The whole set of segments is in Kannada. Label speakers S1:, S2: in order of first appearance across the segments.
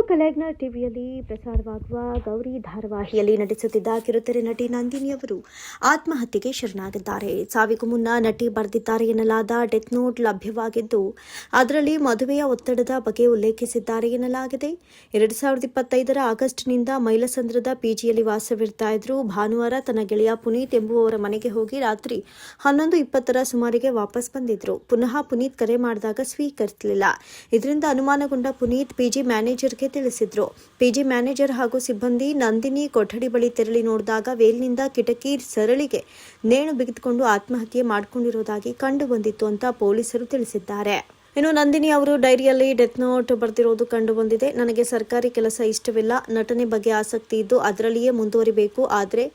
S1: ಕಲೆಗ್ನರ್ ಟಿವಿಯಲ್ಲಿ ಪ್ರಸಾರವಾಗುವ ಗೌರಿ ಧಾರಾವಾಹಿಯಲ್ಲಿ ನಟಿಸುತ್ತಿದ್ದ ಕಿರುತೆರೆ ನಟಿ ನಂದಿನಿ ಅವರು ಆತ್ಮಹತ್ಯೆಗೆ ಶರಣಾಗಿದ್ದಾರೆ. ಸಾವಿಗೂ ಮುನ್ನ ನಟಿ ಬರೆದಿದ್ದಾರೆ ಎನ್ನಲಾದ ಡೆತ್ ನೋಟ್ ಲಭ್ಯವಾಗಿದ್ದು, ಅದರಲ್ಲಿ ಮದುವೆಯ ಒತ್ತಡದ ಬಗ್ಗೆ ಉಲ್ಲೇಖಿಸಿದ್ದಾರೆ ಎನ್ನಲಾಗಿದೆ. 2025 ಆಗಸ್ಟ್ನಿಂದ ಮೈಲಸಂದ್ರದ ಪಿಜಿಯಲ್ಲಿ ವಾಸವಿರ್ತಾ ಇದ್ರು. ಭಾನುವಾರ ತನ್ನ ಗೆಳೆಯ ಪುನೀತ್ ಎಂಬುವವರ ಮನೆಗೆ ಹೋಗಿ ರಾತ್ರಿ 11:20 ಸುಮಾರಿಗೆ ವಾಪಸ್ ಬಂದಿದ್ರು. ಪುನಃ ಪುನೀತ್ ಕರೆ ಮಾಡಿದಾಗ ಸ್ವೀಕರಿಸಲಿಲ್ಲ. ಇದರಿಂದ ಅನುಮಾನಗೊಂಡ ಪುನೀತ್ ಪಿಜಿ ಮ್ಯಾನೇಜರ್ಗೆ ತಿಳಿಸಿದ್ರು. ಪಿಜಿ ಮ್ಯಾನೇಜರ್ ಹಾಗೂ ಸಿಬ್ಬಂದಿ ನಂದಿನಿ ಕೊಠಡಿ ಬಳಿ ತೆರಳಿ ನೋಡಿದಾಗ ವೇಲ್ನಿಂದ ಕಿಟಕಿ ಸರಳಿಗೆ ನೇಣು ಬಿಗಿದುಕೊಂಡು ಆತ್ಮಹತ್ಯೆ ಮಾಡಿಕೊಂಡಿರುವುದಾಗಿ ಕಂಡು ಬಂದಿತ್ತು ಅಂತ ಪೊಲೀಸರು ತಿಳಿಸಿದ್ದಾರೆ. ಇನ್ನು ನಂದಿನಿ ಅವರು ಡೈರಿಯಲ್ಲಿ ಡೆತ್ ನೋಟ್ ಬರೆದಿರೋದು ಕಂಡು ಬಂದಿದೆ. ನನಗೆ ಸರ್ಕಾರಿ ಕೆಲಸ ಇಷ್ಟವಿಲ್ಲ, ನಟನೆ ಬಗ್ಗೆ ಆಸಕ್ತಿ ಇದ್ದು ಅದರಲ್ಲಿಯೇ ಮುಂದುವರಿಬೇಕು, ಆದರೆ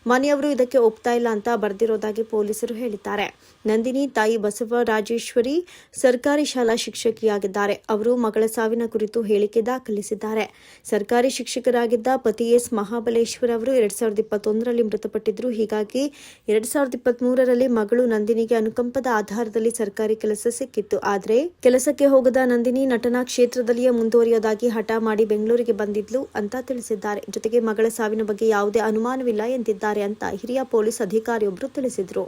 S1: ಮನೆಯವರು ಇದಕ್ಕೆ ಒಪ್ತಾ ಇಲ್ಲ ಅಂತ ಬರೆದಿರೋದಾಗಿ ಪೊಲೀಸರು ಹೇಳಿದ್ದಾರೆ. ನಂದಿನಿ ತಾಯಿ ಬಸವರಾಜೇಶ್ವರಿ ಸರ್ಕಾರಿ ಶಾಲಾ ಶಿಕ್ಷಕಿಯಾಗಿದ್ದಾರೆ. ಅವರು ಮಗಳ ಸಾವಿನ ಕುರಿತು ಹೇಳಿಕೆ ದಾಖಲಿಸಿದ್ದಾರೆ. ಸರ್ಕಾರಿ ಶಿಕ್ಷಕರಾಗಿದ್ದ ಪತಿ ಎಸ್ ಮಹಾಬಲೇಶ್ವರ್ ಅವರು 2021ರಲ್ಲಿ ಮೃತಪಟ್ಟಿದ್ರು. ಹೀಗಾಗಿ 2023ರಲ್ಲಿ ಮಗಳು ನಂದಿನಿಗೆ ಅನುಕಂಪದ ಆಧಾರದಲ್ಲಿ ಸರ್ಕಾರಿ ಕೆಲಸ ಸಿಕ್ಕಿತ್ತು. ಆದರೆ ಕೆಲಸಕ್ಕೆ ಹೋಗದ ನಂದಿನಿ ನಟನಾ ಕ್ಷೇತ್ರದಲ್ಲಿಯೇ ಮುಂದುವರಿಯೋದಾಗಿ ಹಠ ಮಾಡಿ ಬೆಂಗಳೂರಿಗೆ ಬಂದಿದ್ಲು ಅಂತ ತಿಳಿಸಿದ್ದಾರೆ. ಜೊತೆಗೆ ಮಗಳ ಸಾವಿನ ಬಗ್ಗೆ ಯಾವುದೇ ಅನುಮಾನವಿಲ್ಲ ಎಂದಿದ್ದಾರೆ ಅಂತ ಹಿರಿಯ ಪೊಲೀಸ್ ಅಧಿಕಾರಿಯೊಬ್ಬರು ತಿಳಿಸಿದರು.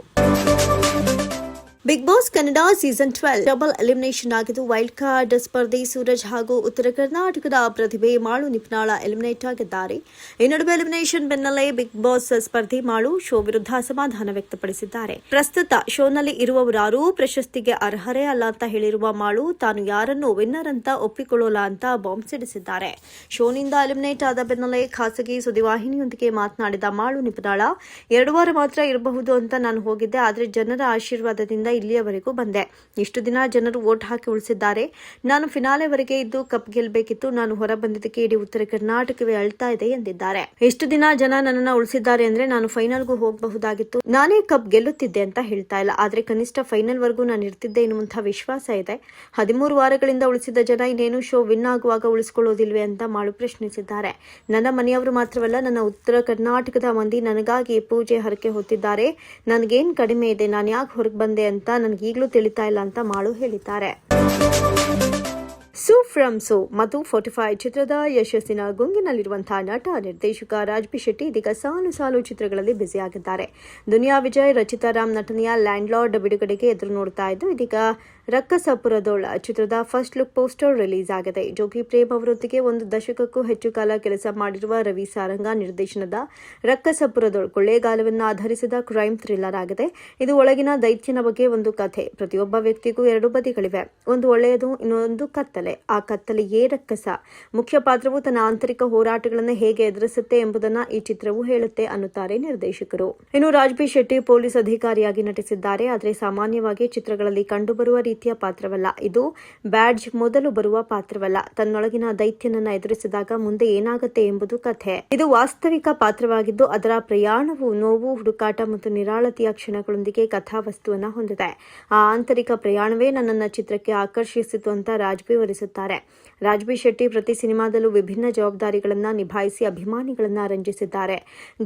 S1: Bigg Boss Kannada season 12 double elimination ಆಗಿದ್ದು, ವೈಲ್ಡ್ ಕಾರ್ಡ್ ಸ್ಪರ್ಧಿ ಸೂರಜ್ ಹಾಗೂ ಉತ್ತರ ಕರ್ನಾಟಕದ ಪ್ರತಿಭೆ ಮಾಳು ನಿಪ್ನಾಳ ಎಲಿಮಿನೇಟ್ ಆಗಿದ್ದಾರೆ. ಈ ನಡುವೆ ಎಲಿಮಿನೇಷನ್ ಬೆನ್ನಲ್ಲೇ ಬಿಗ್ ಬಾಸ್ ಸ್ಪರ್ಧಿ ಮಾಳು ಶೋ ವಿರುದ್ಧ ಅಸಮಾಧಾನ ವ್ಯಕ್ತಪಡಿಸಿದ್ದಾರೆ. ಪ್ರಸ್ತುತ ಶೋನಲ್ಲಿ ಇರುವವರಾರೂ ಪ್ರಶಸ್ತಿಗೆ ಅರ್ಹರೇ ಅಲ್ಲ ಅಂತ ಹೇಳಿರುವ ಮಾಳು ತಾನು ಯಾರನ್ನೂ ವಿನ್ನರ್ ಅಂತ ಒಪ್ಪಿಕೊಳ್ಳೋಲ್ಲ ಅಂತ ಬಾಂಬ್ ಸಿಡಿಸಿದ್ದಾರೆ. ಶೋನಿಂದ ಎಲಿಮಿನೇಟ್ ಆದ ಬೆನ್ನಲ್ಲೇ ಖಾಸಗಿ ಸುದ್ದಿವಾಹಿನಿಯೊಂದಿಗೆ ಮಾತನಾಡಿದ ಮಾಳು ನಿಪ್ನಾಳ, 2 ವಾರ ಮಾತ್ರ ಇರಬಹುದು ಅಂತ ನಾನು ಹೋಗಿದ್ದೆ, ಆದರೆ ಜನರ ಆಶೀರ್ವಾದದಿಂದ ಇಲ್ಲಿಯವರೆಗೂ ಬಂದೆ. ಇಷ್ಟು ದಿನ ಜನರು ವೋಟ್ ಹಾಕಿ ಉಳಿಸಿದ್ದಾರೆ. ನಾನು ಫಿನಾಲೆವರೆಗೆ ಇದ್ದು ಕಪ್ ಗೆಲ್ಲಬೇಕಿತ್ತು. ನಾನು ಹೊರ ಬಂದಿದ್ದಕ್ಕೆ ಇಡೀ ಉತ್ತರ ಕರ್ನಾಟಕವೇ ಅಳ್ತಾ ಇದೆ ಎಂದಿದ್ದಾರೆ. ಇಷ್ಟು ದಿನ ಜನ ನನ್ನನ್ನು ಉಳಿಸಿದ್ದಾರೆ ಅಂದ್ರೆ ನಾನು ಫೈನಲ್ಗೂ ಹೋಗಬಹುದಾಗಿತ್ತು. ನಾನೇ ಕಪ್ ಗೆಲ್ಲುತ್ತಿದ್ದೆ ಅಂತ ಹೇಳ್ತಾ ಇಲ್ಲ, ಆದ್ರೆ ಕನಿಷ್ಠ ಫೈನಲ್ ವರ್ಗೂ ನಾನು ಇರ್ತಿದ್ದೆ ಎನ್ನುವಂತಹ ವಿಶ್ವಾಸ ಇದೆ. 13 ವಾರಗಳಿಂದ ಉಳಿಸಿದ ಜನ ಇನ್ನೇನು ಶೋ ವಿನ್ ಆಗುವಾಗ ಉಳಿಸಿಕೊಳ್ಳೋದಿಲ್ವೇ ಅಂತ ಮಾಳು ಪ್ರಶ್ನಿಸಿದ್ದಾರೆ. ನನ್ನ ಮನೆಯವರು ಮಾತ್ರವಲ್ಲ, ನನ್ನ ಉತ್ತರ ಕರ್ನಾಟಕದ ಮಂದಿ ನನಗಾಗಿ ಪೂಜೆ ಹರಕೆ ಹೊತ್ತಿದ್ದಾರೆ. ನನಗೇನ್ ಕಡಿಮೆ ಇದೆ, ನಾನು ಯಾಕೆ ಹೊರಗೆ ಬಂದೆ ಅಂತ ನನಗೀಗಲೂ ತಿಳಿತಾ ಇಲ್ಲ ಅಂತ ಮಾಳು ಹೇಳಿದ್ದಾರೆ. ಫ್ರಮ್ ಸೋ ಮತ್ತು 45 ಚಿತ್ರದ ಯಶಸ್ಸಿನ ಗುಂಗಿನಲ್ಲಿರುವಂತಹ ನಟ ನಿರ್ದೇಶಕ ರಾಜ್ಬಿ ಶೆಟ್ಟಿ ಇದೀಗ ಸಾಲು ಚಿತ್ರಗಳಲ್ಲಿ ಬ್ಯುಸಿಯಾಗಿದ್ದಾರೆ. ದುನಿಯಾ ವಿಜಯ್, ರಚಿತಾ ರಾಮ್ ನಟನೆಯ ಲ್ಯಾಂಡ್ ಲಾರ್ಡ್ ಬಿಡುಗಡೆಗೆ ಎದುರು ನೋಡ್ತಾ ಇದ್ದು, ಇದೀಗ ರಕ್ಕಸಪುರದೋಳ ಚಿತ್ರದ ಫಸ್ಟ್ ಲುಕ್ ಪೋಸ್ಟರ್ ರಿಲೀಸ್ ಆಗಿದೆ. ಜೋಗಿ ಪ್ರೇಮ್ ಅವರೊಂದಿಗೆ 1 ದಶಕಕ್ಕೂ ಹೆಚ್ಚು ಕಾಲ ಕೆಲಸ ಮಾಡಿರುವ ರವಿ ಸಾರಂಗ ನಿರ್ದೇಶನದ ರಕ್ಕಸಪುರದೋಳ್ ಕೊಳ್ಳೇಗಾಲವನ್ನು ಆಧರಿಸಿದ ಕ್ರೈಮ್ ಥ್ರಿಲ್ಲರ್ ಆಗಿದೆ. ಇದು ಒಳಗಿನ ದೈತ್ಯನ ಬಗ್ಗೆ ಒಂದು ಕಥೆ. ಪ್ರತಿಯೊಬ್ಬ ವ್ಯಕ್ತಿಗೂ 2 ಬದಿಗಳಿವೆ, ಒಂದು ಒಳ್ಳೆಯದು, ಇನ್ನೊಂದು ಕತ್ತಲೆ. ಆ ಕತ್ತಲೆಯೇ ರಕ್ಕಸ. ಮುಖ್ಯ ಪಾತ್ರವು ತನ್ನ ಆಂತರಿಕ ಹೋರಾಟಗಳನ್ನು ಹೇಗೆ ಎದುರಿಸುತ್ತೆ ಎಂಬುದನ್ನು ಈ ಚಿತ್ರವು ಹೇಳುತ್ತೆ ಅನ್ನುತ್ತಾರೆ ನಿರ್ದೇಶಕರು. ಇನ್ನು ರಾಜ್ಬಿ ಶೆಟ್ಟಿ ಪೊಲೀಸ್ ಅಧಿಕಾರಿಯಾಗಿ ನಟಿಸಿದ್ದಾರೆ. ಆದರೆ ಸಾಮಾನ್ಯವಾಗಿ ಚಿತ್ರಗಳಲ್ಲಿ ಕಂಡುಬರುವ ರೀತಿಯ ಪಾತ್ರವಲ್ಲ ಇದು. ಬ್ಯಾಡ್ಜ್ ಮೊದಲು ಬರುವ ಪಾತ್ರವಲ್ಲ. ತನ್ನೊಳಗಿನ ದೈತ್ಯನನ್ನ ಎದುರಿಸಿದಾಗ ಮುಂದೆ ಏನಾಗುತ್ತೆ ಎಂಬುದು ಕಥೆ. ಇದು ವಾಸ್ತವಿಕ ಪಾತ್ರವಾಗಿದ್ದು, ಅದರ ಪ್ರಯಾಣವು ನೋವು, ಹುಡುಕಾಟ ಮತ್ತು ನಿರಾಳತೆಯ ಕ್ಷಣಗಳೊಂದಿಗೆ ಕಥಾವಸ್ತುವನ್ನ ಹೊಂದಿದೆ. ಆ ಆಂತರಿಕ ಪ್ರಯಾಣವೇ ನನ್ನನ್ನು ಚಿತ್ರಕ್ಕೆ ಆಕರ್ಷಿಸಿತು ಅಂತ ರಾಜ್ಬಿ ವಿವರಿಸುತ್ತಾರೆ. ರಾಜ್ಬಿ ಶೆಟ್ಟಿ ಪ್ರತಿ ಸಿನಿಮಾದಲ್ಲೂ ವಿಭಿನ್ನ ಜವಾಬ್ದಾರಿಗಳನ್ನು ನಿಭಾಯಿಸಿ ಅಭಿಮಾನಿಗಳನ್ನ ರಂಜಿಸಿದ್ದಾರೆ.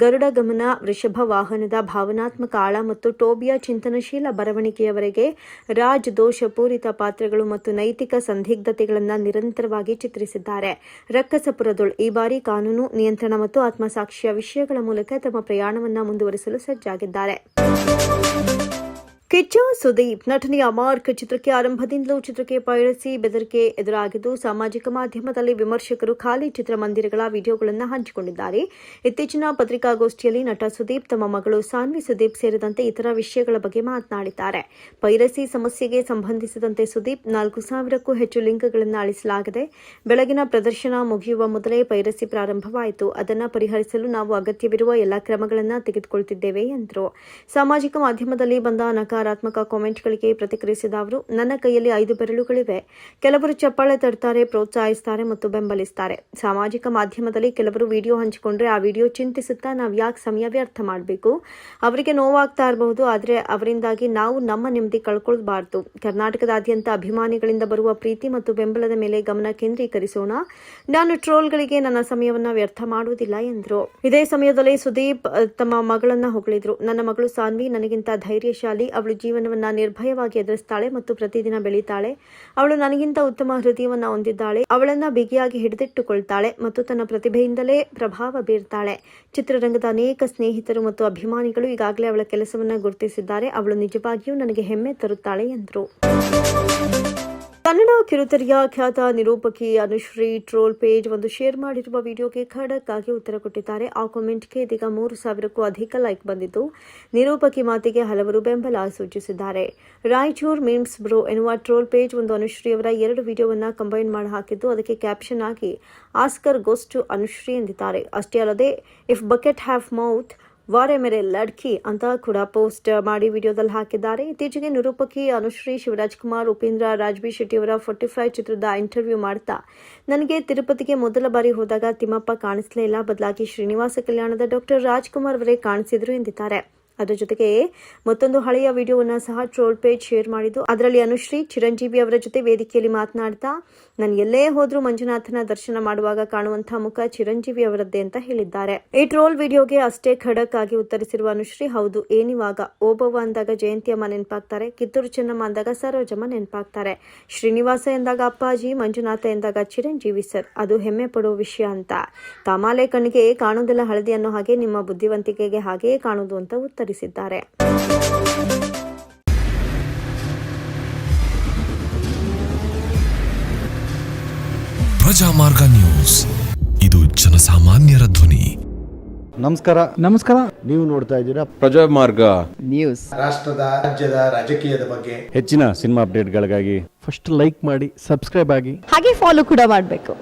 S1: ಗರುಡ ಗಮನ, ವೃಷಭ ವಾಹನದ ಭಾವನಾತ್ಮಕ ಆಳ ಮತ್ತು ಟೋಬಿಯ ಚಿಂತನಶೀಲ ಬರವಣಿಗೆಯವರೆಗೆ ರಾಜ್ ದೋಷಪೂರಿತ ಪಾತ್ರಗಳು ಮತ್ತು ನೈತಿಕ ಸಂದಿಗ್ಧತೆಗಳನ್ನು ನಿರಂತರವಾಗಿ ಚಿತ್ರಿಸಿದ್ದಾರೆ. ರಕ್ಕಸಪುರದೋಳ್ ಈ ಬಾರಿ ಕಾನೂನು, ನಿಯಂತ್ರಣ ಮತ್ತು ಆತ್ಮಸಾಕ್ಷಿಯ ವಿಷಯಗಳ ಮೂಲಕ ತಮ್ಮ ಪ್ರಯಾಣವನ್ನು ಮುಂದುವರಿಸಲು ಸಜ್ಜಾಗಿದ್ದಾರೆ. ಕಿಚ್ಚ ಸುದೀಪ್ ನಟನೆಯ ಮಾರ್ಕ್ ಚಿತ್ರಕ್ಕೆ ಆರಂಭದಿಂದಲೂ ಚಿತ್ರಕ್ಕೆ ಪೈರಸಿ ಬೆದರಿಕೆ ಎದುರಾಗಿದ್ದು, ಸಾಮಾಜಿಕ ಮಾಧ್ಯಮದಲ್ಲಿ ವಿಮರ್ಶಕರು ಖಾಲಿ ಚಿತ್ರಮಂದಿರಗಳ ವಿಡಿಯೋಗಳನ್ನು ಹಂಚಿಕೊಂಡಿದ್ದಾರೆ. ಇತ್ತೀಚಿನ ಪತ್ರಿಕಾಗೋಷ್ಠಿಯಲ್ಲಿ ನಟ ಸುದೀಪ್ ತಮ್ಮ ಮಗಳು ಸಾನ್ವಿ ಸುದೀಪ್ ಸೇರಿದಂತೆ ಇತರ ವಿಷಯಗಳ ಬಗ್ಗೆ ಮಾತನಾಡಿದ್ದಾರೆ. ಪೈರಸಿ ಸಮಸ್ಯೆಗೆ ಸಂಬಂಧಿಸಿದಂತೆ ಸುದೀಪ್ 4,000ಕ್ಕೂ ಹೆಚ್ಚು ಲಿಂಕ್ಗಳನ್ನು ಅಳಿಸಲಾಗಿದೆ. ಬೆಳಗಿನ ಪ್ರದರ್ಶನ ಮುಗಿಯುವ ಮೊದಲೇ ಪೈರಸಿ ಪ್ರಾರಂಭವಾಯಿತು. ಅದನ್ನು ಪರಿಹರಿಸಲು ನಾವು ಅಗತ್ಯವಿರುವ ಎಲ್ಲ ಕ್ರಮಗಳನ್ನು ತೆಗೆದುಕೊಳ್ಳುತ್ತಿದ್ದೇವೆ ಎಂದರು. ಸಾಮಾಜಿಕ ಮಾಧ್ಯಮದಲ್ಲಿ ಬಂದ ನಕಾರಾತ್ಮಕ ಕಾಮೆಂಟ್ಗಳಿಗೆ ಪ್ರತಿಕ್ರಿಯಿಸಿದ ಅವರು, ನನ್ನ ಕೈಯಲ್ಲಿ 5 ಬೆರಳುಗಳಿವೆ. ಕೆಲವರು ಚಪ್ಪಾಳೆ ತಡ್ತಾರೆ, ಪ್ರೋತ್ಸಾಹಿಸ್ತಾರೆ ಮತ್ತು ಬೆಂಬಲಿಸ್ತಾರೆ. ಸಾಮಾಜಿಕ ಮಾಧ್ಯಮದಲ್ಲಿ ಕೆಲವರು ವಿಡಿಯೋ ಹಂಚಿಕೊಂಡ್ರೆ ಆ ವಿಡಿಯೋ ಚಿಂತಿಸುತ್ತಾ ನಾವು ಯಾಕೆ ಸಮಯ ವ್ಯರ್ಥ ಮಾಡಬೇಕು, ಅವರಿಗೆ ನೋವಾಗ್ತಾ ಇರಬಹುದು, ಆದರೆ ಅವರಿಂದಾಗಿ ನಾವು ನಮ್ಮ ನೆಮ್ಮದಿ ಕಳ್ಕೊಳ್ಬಾರ್ದು. ಕರ್ನಾಟಕದಾದ್ಯಂತ ಅಭಿಮಾನಿಗಳಿಂದ ಬರುವ ಪ್ರೀತಿ ಮತ್ತು ಬೆಂಬಲದ ಮೇಲೆ ಗಮನ ಕೇಂದ್ರೀಕರಿಸೋಣ. ನಾನು ಟ್ರೋಲ್ಗಳಿಗೆ ನನ್ನ ಸಮಯವನ್ನು ವ್ಯರ್ಥ ಮಾಡುವುದಿಲ್ಲ ಎಂದರು. ಇದೇ ಸಮಯದಲ್ಲಿ ಸುದೀಪ್ ತಮ್ಮ ಮಗಳನ್ನ ಹೊಗಳಿದ್ರು. ನನ್ನ ಮಗಳು ಸಾನ್ವಿ ನನಗಿಂತ ಧೈರ್ಯಶಾಲಿ, ಅವಳು ಅವಳು ಜೀವನವನ್ನ ನಿರ್ಭಯವಾಗಿ ಎದುರಿಸ್ತಾಳೆ ಮತ್ತು ಪ್ರತಿದಿನ ಬೆಳೀತಾಳೆ. ಅವಳು ನನಗಿಂತ ಉತ್ತಮ ಹೃದಯವನ್ನ ಹೊಂದಿದ್ದಾಳೆ. ಅವಳನ್ನ ಬಿಗಿಯಾಗಿ ಹಿಡಿದಿಟ್ಟುಕೊಳ್ತಾಳೆ ಮತ್ತು ತನ್ನ ಪ್ರತಿಭೆಯಿಂದಲೇ ಪ್ರಭಾವ ಬೀರ್ತಾಳೆ. ಚಿತ್ರರಂಗದ ಅನೇಕ ಸ್ನೇಹಿತರು ಮತ್ತು ಅಭಿಮಾನಿಗಳು ಈಗಾಗಲೇ ಅವಳ ಕೆಲಸವನ್ನ ಗುರುತಿಸಿದ್ದಾರೆ. ಅವಳು ನಿಜವಾಗಿಯೂ ನನಗೆ ಹೆಮ್ಮೆ ತರುತ್ತಾಳೆ ಎಂದರು. ಕನ್ನಡ ಕಿರುತೆರೆಯ ಖ್ಯಾತ ನಿರೂಪಕಿ ಅನುಶ್ರೀ ಟ್ರೋಲ್ ಪೇಜ್ ಒಂದು ಶೇರ್ ಮಾಡಿರುವ ವಿಡಿಯೋಗೆ ಖಡಕ್ ಆಗಿ ಉತ್ತರ ಕೊಟ್ಟಿದ್ದಾರೆ. ಆ ಕಾಮೆಂಟ್ಗೆ ಇದೀಗ 3,000ಕ್ಕೂ ಅಧಿಕ ಲೈಕ್ ಬಂದಿದ್ದು, ನಿರೂಪಕಿ ಮಾತಿಗೆ ಹಲವರು ಬೆಂಬಲ ಸೂಚಿಸಿದ್ದಾರೆ. ರಾಯಚೂರ್ ಮೀಮ್ಸ್ ಬ್ರೋ ಎನ್ನುವ ಟ್ರೋಲ್ ಪೇಜ್ ಒಂದು ಅನುಶ್ರೀ ಅವರ 2 ವಿಡಿಯೋವನ್ನ ಕಂಬೈನ್ ಮಾಡಿ ಹಾಕಿದ್ದು, ಅದಕ್ಕೆ ಕ್ಯಾಪ್ಷನ್ ಆಗಿ ಆಸ್ಕರ್ ಗೋಸ್ ಟು ಅನುಶ್ರೀ ಎಂದಿದ್ದಾರೆ. ಅಷ್ಟೇ ಅಲ್ಲದೆ ಇಫ್ ಬಕೆಟ್ ಹ್ಯಾವ್ ಮೌತ್ ವಾರೆ ಮೇರೆ ಲಡ್ಕಿ ಅಂತ ಕೂಡ ಪೋಸ್ಟ್ ಮಾಡಿ ವಿಡಿಯೋದಲ್ಲಿ ಹಾಕಿದ್ದಾರೆ. ಇತ್ತೀಚೆಗೆ ನಿರೂಪಕಿ ಅನುಶ್ರೀ ಶಿವರಾಜ್ಕುಮಾರ್, ಉಪೇಂದ್ರ, ರಾಜ್ಬಿ ಶೆಟ್ಟಿ ಅವರ 45 ಚಿತ್ರದ ಇಂಟರ್ವ್ಯೂ ಮಾಡ್ತಾ, ನನಗೆ ತಿರುಪತಿಗೆ ಮೊದಲ ಬಾರಿ ಹೋದಾಗ ತಿಮ್ಮಪ್ಪ ಕಾಣಿಸಲೇ ಇಲ್ಲ, ಬದಲಾಗಿ ಶ್ರೀನಿವಾಸ ಕಲ್ಯಾಣದ ಡಾಕ್ಟರ್ ರಾಜ್ಕುಮಾರ್ ಅವರೇ ಕಾಣಿಸಿದ್ರು ಎಂದಿದ್ದಾರೆ. ಅದರ ಜೊತೆಗೆ ಮತ್ತೊಂದು ಹಳೆಯ ವಿಡಿಯೋವನ್ನ ಸಹ ಟ್ರೋಲ್ ಪೇಜ್ ಶೇರ್ ಮಾಡಿದ್ದು, ಅದರಲ್ಲಿ ಅನುಶ್ರೀ ಚಿರಂಜೀವಿ ಅವರ ಜೊತೆ ವೇದಿಕೆಯಲ್ಲಿ ಮಾತನಾಡ್ತಾ, ನಾನು ಎಲ್ಲೇ ಹೋದ್ರೂ ಮಂಜುನಾಥನ ದರ್ಶನ ಮಾಡುವಾಗ ಕಾಣುವಂತಹ ಮುಖ ಚಿರಂಜೀವಿ ಅವರದ್ದೇ ಅಂತ ಹೇಳಿದ್ದಾರೆ. ಈ ಟ್ರೋಲ್ ವಿಡಿಯೋಗೆ ಅಷ್ಟೇ ಖಡಕ್ ಆಗಿ ಉತ್ತರಿಸಿರುವ ಅನುಶ್ರೀ, ಹೌದು ಏನಿವಾಗ ಓಬವ್ವ ಅಂದಾಗ ಜಯಂತಿ ಅಮ್ಮ ನೆನಪಾಗ್ತಾರೆ, ಕಿತ್ತೂರು ಚೆನ್ನಮ್ಮ ಅಂದಾಗ ಸರೋಜಮ್ಮ ನೆನಪಾಗ್ತಾರೆ, ಶ್ರೀನಿವಾಸ ಎಂದಾಗ ಅಪ್ಪಾಜಿ, ಮಂಜುನಾಥ ಎಂದಾಗ ಚಿರಂಜೀವಿ ಸರ್, ಅದು ಹೆಮ್ಮೆ ಪಡುವ ವಿಷಯ ಅಂತ. ಕಾಮಾಲೆ ಕಣ್ಣಿಗೆ ಕಾಣುವುದೆಲ್ಲ ಹಳದಿ ಅನ್ನೋ ಹಾಗೆ ನಿಮ್ಮ ಬುದ್ಧಿವಂತಿಕೆಗೆ ಹಾಗೆಯೇ ಕಾಣುವುದು ಅಂತ ಉತ್ತರಿಸಿದ್ದಾರೆ.
S2: ಪ್ರಜಾಮಾರ್ಗ ನ್ಯೂಸ್, ಇದು ಜನಸಾಮಾನ್ಯರ ಧ್ವನಿ.
S3: ನಮಸ್ಕಾರ.
S4: ನೀವು ನೋಡ್ತಾ ಇದ್ದೀರಾ
S3: ಪ್ರಜಾಮಾರ್ಗ
S5: ನ್ಯೂಸ್.
S4: ರಾಷ್ಟ್ರದ ರಾಜ್ಯದ ರಾಜಕೀಯದ ಬಗ್ಗೆ
S3: ಹೆಚ್ಚಿನ ಸಿನಿಮಾ ಅಪ್ಡೇಟ್ಗಳಿಗಾಗಿ
S5: ಫಸ್ಟ್ ಲೈಕ್ ಮಾಡಿ, ಸಬ್ಸ್ಕ್ರೈಬ್ ಆಗಿ,
S6: ಹಾಗೆ ಫಾಲೋ ಕೂಡ ಮಾಡಬೇಕು.